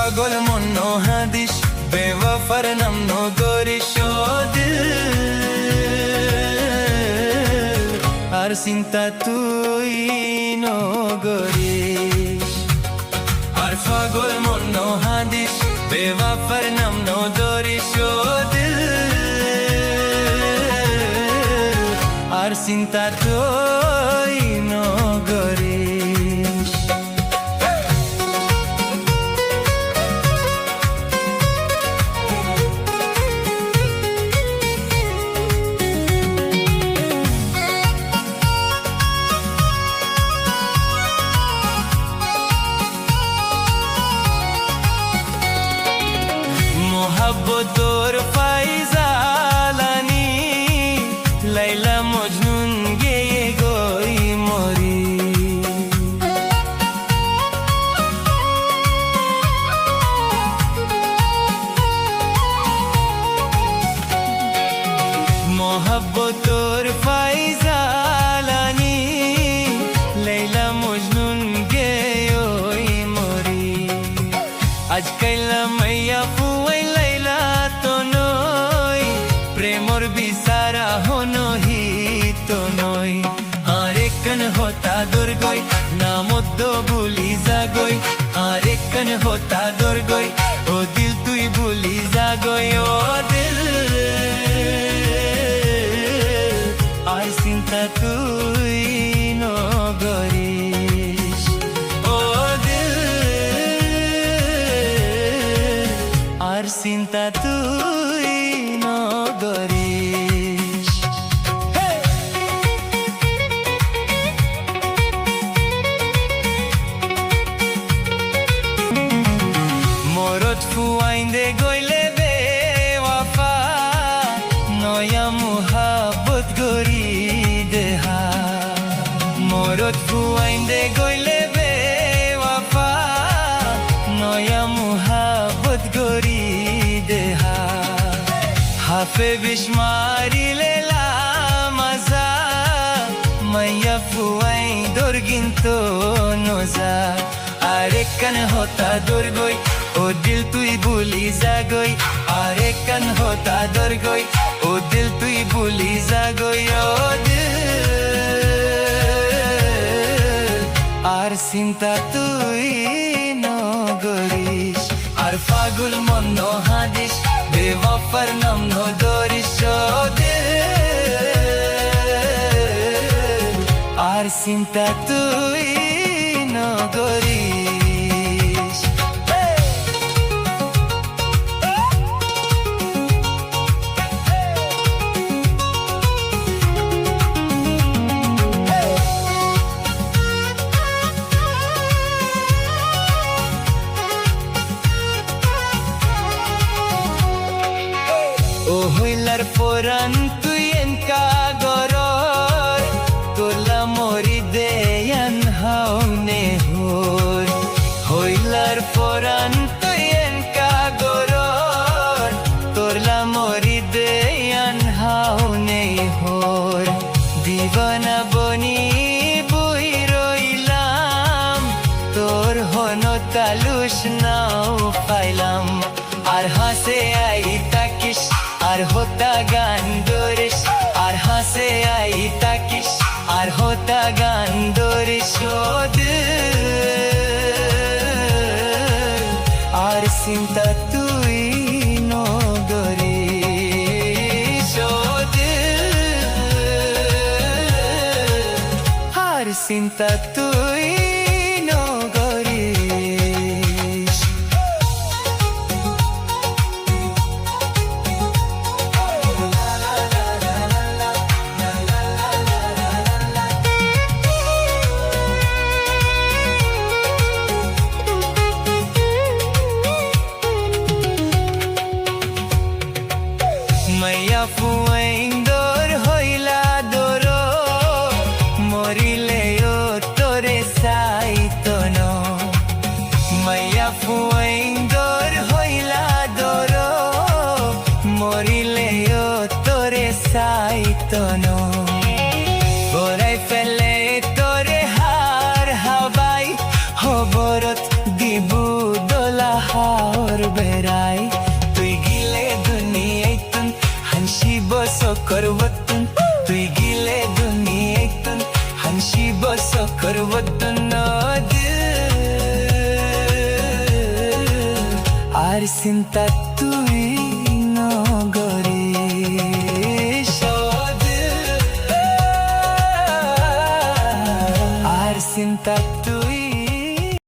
পাগল মন হাদিস বেওয়াফার নাম নগরিস আর চিন্তা তুই নগরিস আর পাগল মন হাদিস বেওয়াফার নাম নগরিস আর চিন্তা তুই নগরিস মোহাব্বতর ফাইজালানি লাইলা মজনুন গেয়ে গই মরি মোহাব্বতর ফাইজালানি লাইলা মজনুন গেয়ে মরি আজকাল মাইয়া ফুয়াই লাইলা তো নই প্রেমর বিচারা হনহি তো নই আরেকন হতা দুর্গই নামদ্দ ভুলি যাগই আরেকন হতা দুর্গই ও দিল তুই ভুলি যাগই ও দিল আর চিন্তা তুই নগরিস ও দিল আর চিন্তা তুই নগরিস মরদ ফুয়াইন্দে গইলে বেওয়াফা নয়া মুহাব্বত গরি দেহা মরদ ফুয়াইন্দে গইলে বেওয়াফা নয়া মুহাব্বত গরি দেহা হাফে বিস্মারিলে লামাজা মাইয়া ফুয়াই দর্গিন্ত নজা আরেকন হতা দর্গই ও দিল তুই ভুলি যাগই আরেকন হতা দর্গই ও দিল তুই ভুলি যাগই ও দিল আর চিন্তা তুই নগরিস আর পাগল মন হাদিস বেওয়াফার নাম নগরিস ও দিল আর চিন্তা তুই নগরিস ও হইলার পরান তুই এনকা গরর তোলা মরি দেয়ান হাওনে হোর হইলার পরান তুই এনকা গরর তোলা মরি দেয়ান হাওনে হোর দিবানা বনি বই রইলাম তোর হন তালুস নাও পাইলাম আর হাসে আই তাকিস আর হতা গান দরিস আর হাসে আই তাকিস আর হতা গান দরিস ও দিল আর চিন্তা তুই নগরিস ও দিল আর চিন্তা তুই নগরিস মাইয়া ফুয়াইন্দর হইলা দর মরিলে ও তোরে সাইতন মাইয়া ফুয়াইন্দর হইলা দর মরিলে ও তোরে সাইতন বরাই ফেলে তোরে হার হাবাই হবরত দিবু দোলাহা আর চিন্তা তুই নগরে আর চিন্তা